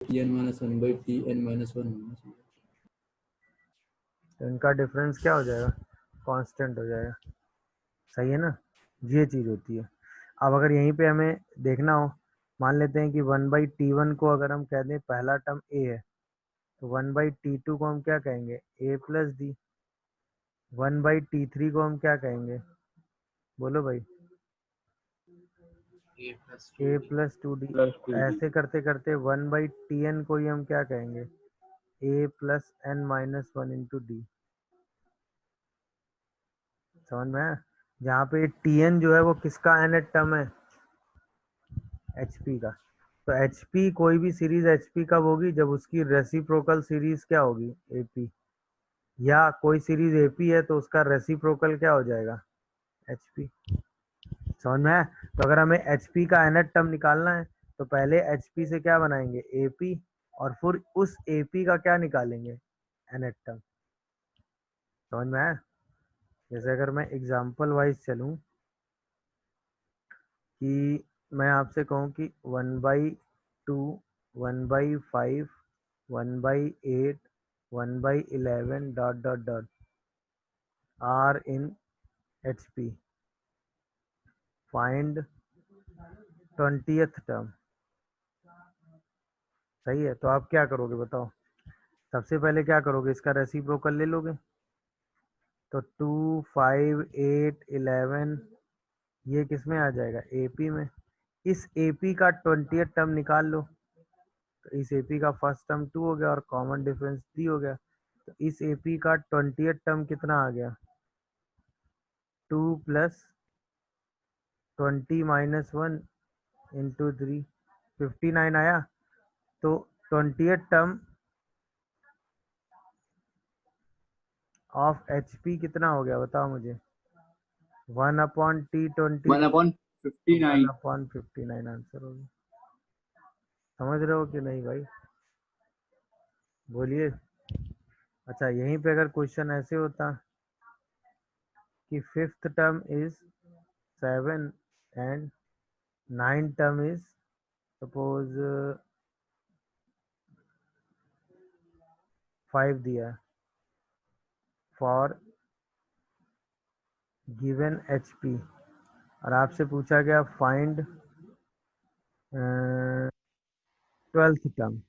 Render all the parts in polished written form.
Tn minus 1/Tn minus 1 होना चाहिए। तो इनका डिफरेंस क्या हो जाएगा, कांस्टेंट हो जाएगा, सही है ना, ये चीज़ होती है। अब अगर यहीं पे हमें देखना हो, मान लेते हैं कि 1/T1 को अगर हम कह दें पहला टर्म ए है, तो 1/T2 को हम क्या कहेंगे, ए प्लस डी। 1/T3 को हम क्या कहेंगे, बोलो भाई, ए प्लस टू डी। ऐसे करते करते 1/Tn को ही हम क्या कहेंगे, A plus N minus 1 into D. समझ में आया? जहाँ पे Tn जो है वो किसका nth टर्म है, HP का। तो HP कोई भी सीरीज HP कब होगी, जब उसकी रेसिप्रोकल सीरीज क्या होगी, AP। या कोई सीरीज AP है तो उसका रेसिप्रोकल क्या हो जाएगा, HP। समझ में आया? तो अगर हमें HP का nth टर्म निकालना है तो पहले HP से क्या बनाएंगे, AP, और फिर उस AP का क्या निकालेंगे, nth टर्म। समझ में आया? जैसे अगर मैं एग्जांपल वाइज चलूं कि मैं आपसे कहूं कि 1/2, 1/5, 1/8, 1/11 dot dot dot are in HP, find 20th term. सही है, तो आप क्या करोगे बताओ, सबसे पहले क्या करोगे, इसका रेसिप्रोकल ले लोगे। तो 2, 5, 8, 11 ये किस में आ जाएगा, AP में। इस AP का 20th टर्म निकाल लो। तो इस AP का फर्स्ट टर्म 2 हो गया और कॉमन डिफरेंस 3 हो गया। तो इस AP का 20th टर्म कितना आ गया, 2 प्लस 20 माइनस 1 इंटू 3, 59 आया। तो 20th टर्म ऑफ HP कितना हो गया बताओ मुझे, 1/T20, 1/59। 1/59 आंसर हो गया। समझ रहे हो कि नहीं भाई, बोलिए। अच्छा, यहीं पे अगर क्वेश्चन ऐसे होता कि fifth term is 7 and nine term is suppose 5 दिया फॉर गिवन HP, और आपसे पूछा गया फाइंड 12th टर्म,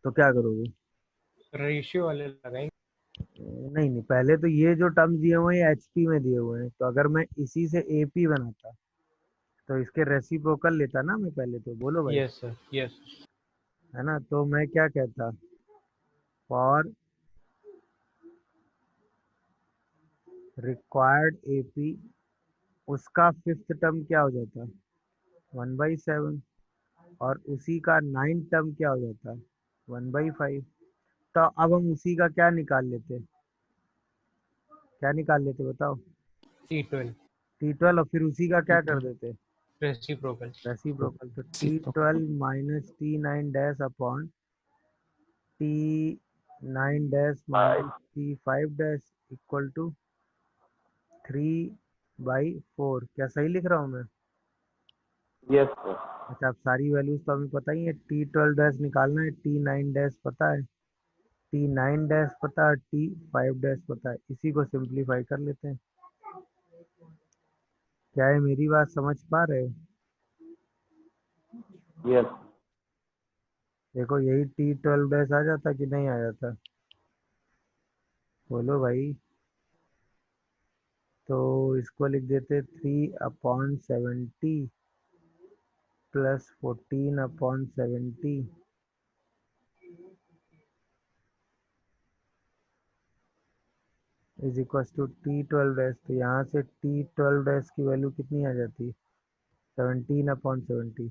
तो क्या करोगे? रेशियो वाले लगाएंगे। नहीं नहीं, पहले तो ये जो टर्म दिए हुए हैं HP में दिए हुए हैं, तो अगर मैं इसी से AP बनाता तो इसके रेसिप्रोकल लेता ना मैं पहले, तो बोलो भाई, यस सर, यस। है ना। तो मैं क्या कहता, फॉर रिक्वायर्ड AP, उसका फिफ्थ टर्म क्या हो जाता, 1/7, और उसी का नाइन्थ टर्म क्या हो जाता, 1/5। तो अब हम उसी का क्या निकाल लेते, क्या निकाल लेते बताओ, T12 T12, और फिर उसी का क्या कर देते, रेसिप्रोकल। रेसिप्रोकल। तो T12 minus T9 dash upon T9 dash minus T5 dash equal to 3/4। क्या सही लिख रहा हूँ मैं? Yes sir. अच्छा, अब सारी वैल्यूज तो हमें पता ही है, T12 डैश निकालना है, T9 डैश पता है, T9 डैश पता है, T5 डैश पता है। इसी को सिंप्लीफाई कर लेते हैं। क्या है, मेरी बात समझ पा रहे हो? यस। देखो यही T12 डैश आ जाता कि नहीं आ जाता, बोलो भाई। तो इसको लिख देते 3/70 plus 14/70 is equal to T12 dash. तो यहाँ से T12 डैश की वैल्यू कितनी आ जाती, 17/70।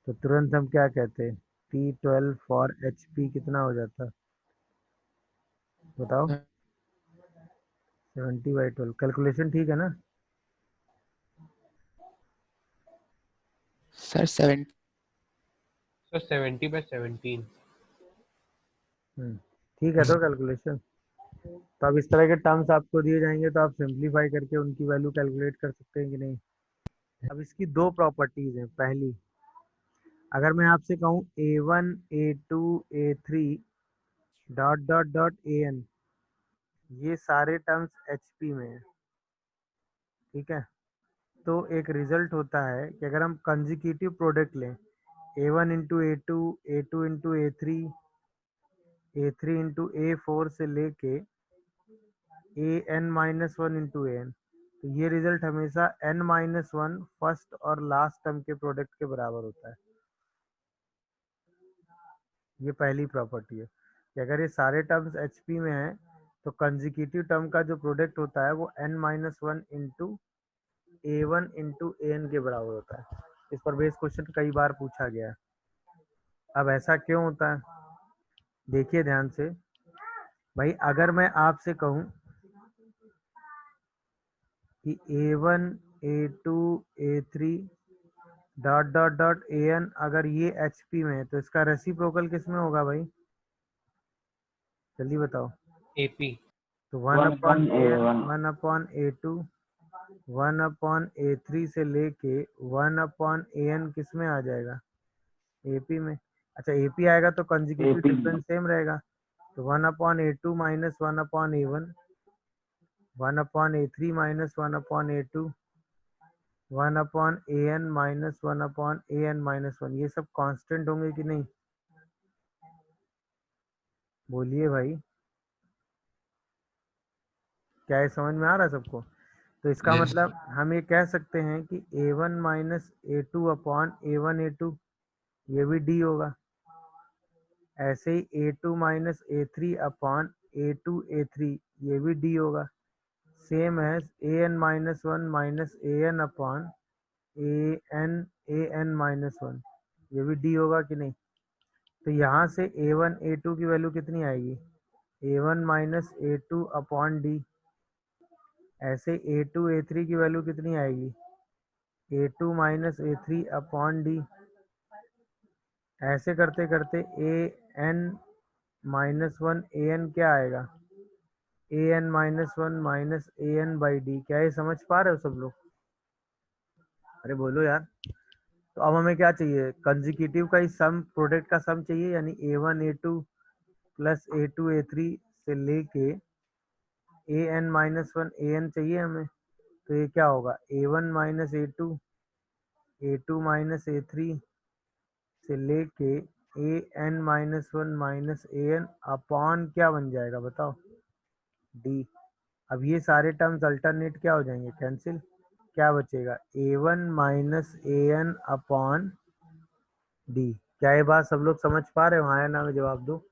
तो तुरंत हम क्या कहते हैं, T12 फॉर HP कितना हो जाता, बताओ, 70/12। कैलकुलेशन ठीक है ना? Sir 7 sir 70/17। ठीक है, तो कैलकुलेशन। तो अब इस तरह के टर्म्स आपको दिए जाएंगे तो आप सिंप्लीफाई करके उनकी वैल्यू कैलकुलेट कर सकते हैं कि नहीं। अब इसकी दो प्रॉपर्टीज हैं। पहली, अगर मैं आपसे कहूँ A1 A2 A3 dot dot dot AN, ये सारे टर्म्स HP में है, ठीक है। तो एक रिजल्ट होता है कि अगर हम कंजिक्यूटिव प्रोडक्ट लें, A1 into A2, A2 into A3, A3 into A4 से लेके AN-1 इंटू AN, तो ये रिजल्ट हमेशा N-1 फर्स्ट और लास्ट टर्म के प्रोडक्ट के बराबर होता है। ये पहली प्रॉपर्टी है कि अगर ये सारे टर्म्स HP में हैं तो कंजिक्यूटिव टर्म का जो प्रोडक्ट होता है वो N-1 into A1 into AN के बराबर होता है। इस पर बेस क्वेश्चन कई बार पूछा गया है। अब ऐसा क्यों होता है, देखिए ध्यान से भाई। अगर मैं आपसे कहूं कि A1 A2 A3 dot dot dot AN अगर ये HP में है तो इसका रेसिप्रोकल किस में होगा भाई, जल्दी बताओ। AP। तो 1 1 upon upon A1. 1 upon A2, 1 upon A3 से लेके 1 अपॉन AN किस में आ जाएगा, AP में। अच्छा AP आएगा तो कंजिक्यूटिव AP. डिफरेंस सेम रहेगा, तो 1 upon A2 minus 1 upon A1, 1 upon A3 minus 1 upon A2, 1 upon AN minus 1 upon AN minus 1। ये सब कांस्टेंट होंगे कि नहीं, बोलिए भाई, क्या ये समझ में आ रहा है सबको। तो इसका Yes. मतलब हम ये कह सकते हैं कि A1 minus A2 upon A1 A2, ये भी D होगा। ऐसे ही A2 minus A3 upon A2 A3, ये भी D होगा। Same as AN minus 1 minus AN upon AN minus 1, ये भी D होगा कि नहीं। तो यहाँ से A1 A2 की वैल्यू कितनी आएगी, A1 minus A2 upon D। ऐसे A2 A3 की वैल्यू कितनी आएगी, A2 minus A3 upon D। ऐसे करते करते AN माइनस 1 AN क्या आएगा, AN minus 1 minus AN by D। क्या ये समझ पा रहे हो सब लोग, अरे बोलो यार। तो अब हमें क्या चाहिए, कंजिक्यूटिव का ही सम, प्रोडक्ट का सम चाहिए, यानी A1 A2 plus A2 A3 से लेके AN माइनस 1 AN चाहिए हमें। तो ये क्या होगा, A1 minus A2, A2 minus A3 से लेके AN minus 1 minus AN upon क्या बन जाएगा बताओ, D। अब ये सारे टर्म्स अल्टरनेट क्या हो जाएंगे, कैंसिल। क्या बचेगा, A1 minus AN upon D। क्या ये बात सब लोग समझ पा रहे हो, हाँ या ना में जवाब दो।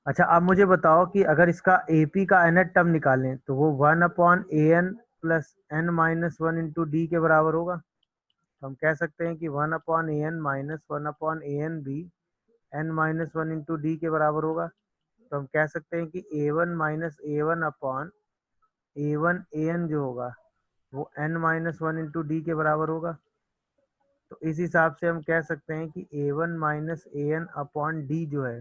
अच्छा अब मुझे बताओ कि अगर इसका AP का nth टर्म निकालें तो वो 1 upon AN plus N minus 1 into D के बराबर होगा। तो हम कह सकते हैं कि 1 upon AN minus 1 upon AN भी N माइनस 1 इंटू D के बराबर होगा। तो हम कह सकते हैं कि A1 minus A1 upon A1 AN जो होगा वो N माइनस 1 इंटू D के बराबर होगा। तो इस हिसाब से हम कह सकते हैं कि A1 minus AN upon D जो है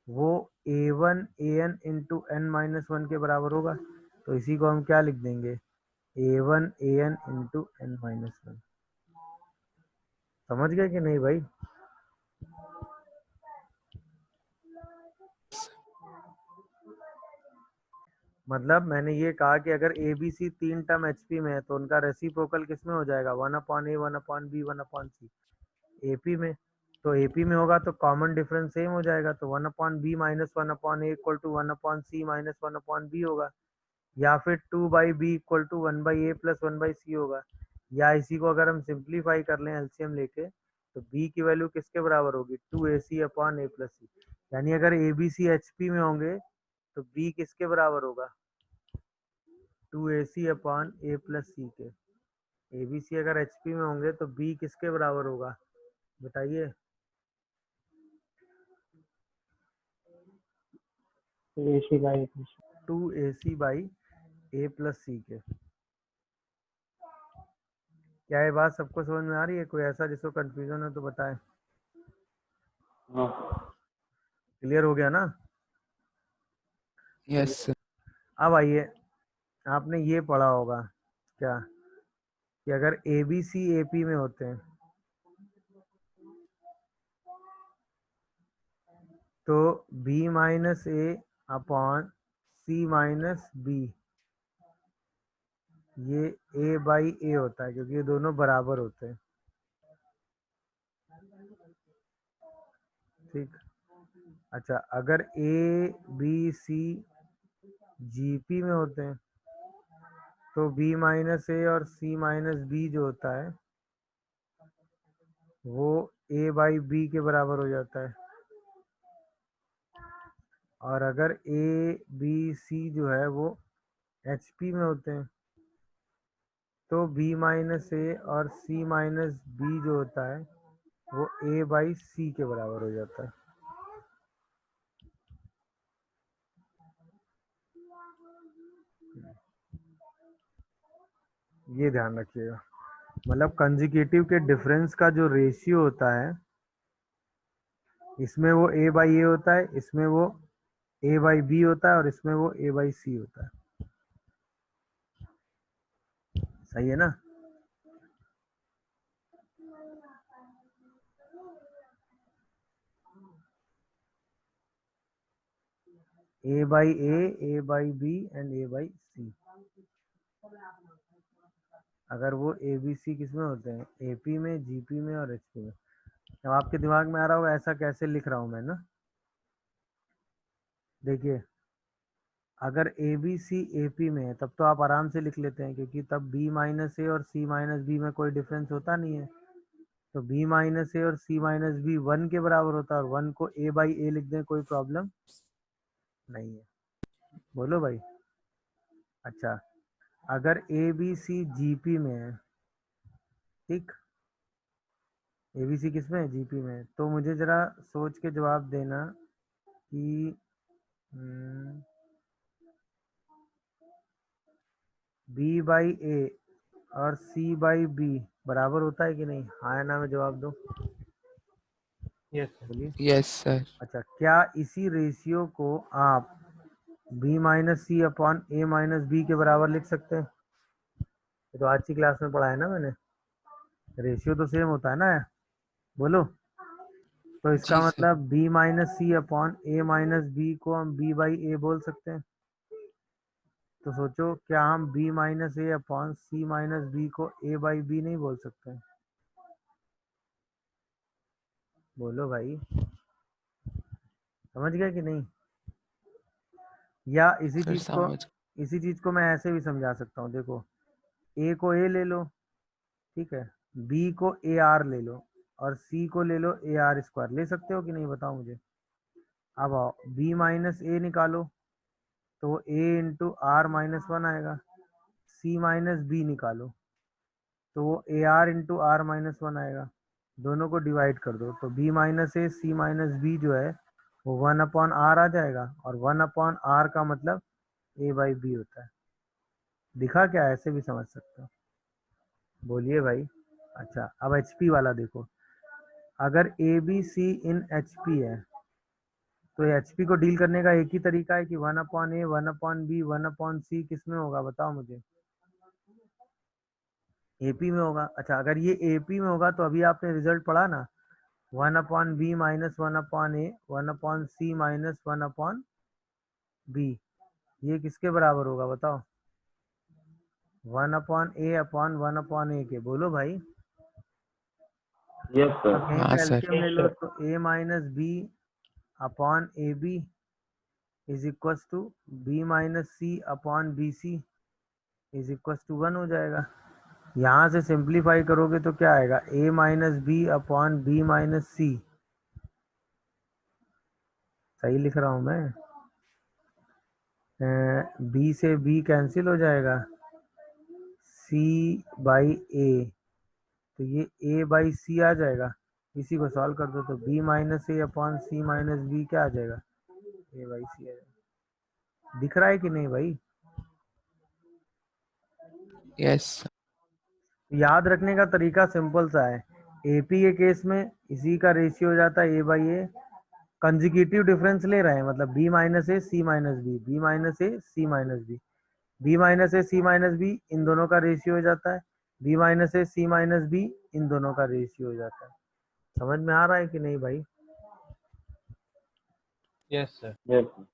वो A1 AN into N minus 1 के बराबर होगा। तो इसी को हम क्या लिख देंगे, A1 AN into N minus 1। समझ गए कि नहीं भाई। मतलब मैंने ये कहा कि अगर ABC 3 टर्म HP में है तो उनका रेसिप्रोकल किस में हो जाएगा, 1 upon A, 1 upon B, 1 upon C, AP में। तो AP में होगा तो कॉमन डिफरेंस सेम हो जाएगा, तो 1 upon B minus 1 upon A equal to 1 upon C minus 1 upon B होगा, या फिर 2 by B equal to 1 by A plus 1 by C होगा। या इसी को अगर हम सिंप्लीफाई कर लें एलसीएम लेके तो B की वैल्यू किसके बराबर होगी, 2AC upon A plus C। यानी अगर ABC HP में होंगे तो B किसके बराबर होगा, 2AC upon A plus C के। ABC अगर HP में होंगे तो B किसके बराबर होगा बताइए, 2AC by 2AC by A plus C के। क्या ये बात सबको समझ में आ रही है, कोई ऐसा जिसको कंफ्यूजन हो तो बताएं। No. क्लियर हो गया ना। Yes. sir. अब आइए, आपने ये पढ़ा होगा क्या कि अगर ABC AP में होते हैं तो b माइनस ए अपॉन सी माइनस बी, ये a बाई ए होता है क्योंकि ये दोनों बराबर होते हैं। ठीक। अच्छा, अगर ए बी सी जीपी में होते हैं तो b माइनस ए और c माइनस बी जो होता है वो a बाई बी के बराबर हो जाता है। और अगर ए बी सी जो है वो HP में होते हैं तो b माइनस ए और c माइनस बी जो होता है वो a बाई सी के बराबर हो जाता है। ये ध्यान रखिएगा, मतलब कंजिक्यूटिव के डिफरेंस का जो रेशियो होता है, इसमें वो a बाई ए होता है, इसमें वो a बाई बी होता है और इसमें वो a बाई सी होता है। सही है ना? a by A by B and a by C. अगर वो ए बी सी किस में होते हैं? AP में, GP में और HP में। अब आपके दिमाग में आ रहा होगा ऐसा कैसे लिख रहा हूं मैं ना। देखिए, अगर ए बी सी AP में है तब तो आप आराम से लिख लेते हैं क्योंकि तब b माइनस ए और c माइनस बी में कोई डिफरेंस होता नहीं है। तो b माइनस ए और c माइनस बी 1 के बराबर होता है और 1 को a बाई ए लिख दें, कोई प्रॉब्लम नहीं है। बोलो भाई। अच्छा, अगर ए बी सी जीपी में है, ठीक, ए बी सी किस में है? जीपी में है। तो मुझे जरा सोच के जवाब देना कि बी बाई ए और सी बाई बी बराबर होता है कि नहीं? हाँ या ना में जवाब दो। Yes sir. बोलिए। Yes sir. अच्छा, क्या इसी रेशियो को आप b minus C upon A minus B के बराबर लिख सकते हैं? ये तो आज की क्लास में पढ़ा है ना मैंने। रेशियो तो सेम होता है ना, बोलो। तो इसका जी सर। मतलब b minus C upon A minus B को हम b बाई ए बोल सकते हैं। तो सोचो, क्या हम b माइनस ए अपॉन सी माइनस बी को a बाई बी नहीं बोल सकते हैं? बोलो भाई, समझ गए कि नहीं? या सर समझ। इसी चीज को मैं ऐसे भी समझा सकता हूँ। देखो, a को a ले लो, ठीक है, b को ए आर ले लो और c को ले लो ए आर स्क्वायर। ले सकते हो कि नहीं बताओ मुझे। अब आओ, b माइनस ए निकालो तो वो a into R minus one आएगा। c माइनस बी निकालो तो वो A R into R minus one आएगा। दोनों को डिवाइड कर दो तो b minus A C minus B जो है वो 1 अपॉन आर आ जाएगा और 1 अपॉन आर का मतलब a बाई बी होता है। दिखा क्या? ऐसे भी समझ सकते हो। बोलिए भाई। अच्छा, अब HP वाला देखो। अगर A B C in HP है तो HP को डील करने का एक ही तरीका है कि 1 अपॉन ए 1 अपॉन बी 1 अपॉन सी किस में होगा? बताओ मुझे। AP में होगा। अच्छा, अगर ये AP में होगा तो अभी आपने रिजल्ट पढ़ा ना, 1 अपॉन बी माइनस 1 अपॉन ए 1 अपॉन सी माइनस 1 अपॉन बी, ये किसके बराबर होगा बताओ? 1 अपॉन ए के। बोलो भाई। Yes sir. अब यहीं हाँ पे सर। एलसीएम ले लो तो a minus B upon A B is equal to B minus C upon B C is equal to 1 हो जाएगा। यहाँ से सिंप्लीफाई करोगे तो क्या आएगा? a minus B upon B minus C. सही लिख रहा हूँ मैं? b से b कैंसिल हो जाएगा, c बाई ए, तो ये a बाई सी आ जाएगा। इसी को सॉल्व कर दो तो b माइनस ए अपॉन सी माइनस बी क्या आ जाएगा? a बाई सी आ जाएगा। दिख रहा है कि नहीं भाई? यस। याद रखने का तरीका सिंपल सा है। AP के केस में इसी का रेशियो हो जाता है a by A. Consecutive difference ले रहे हैं मतलब b minus A C minus B, b minus A C minus B, b minus A C minus B इन दोनों का रेशियो हो जाता है, b minus A C minus B इन दोनों का रेशियो हो जाता है। समझ में आ रहा है कि नहीं भाई? Yes, sir. Yes, sir.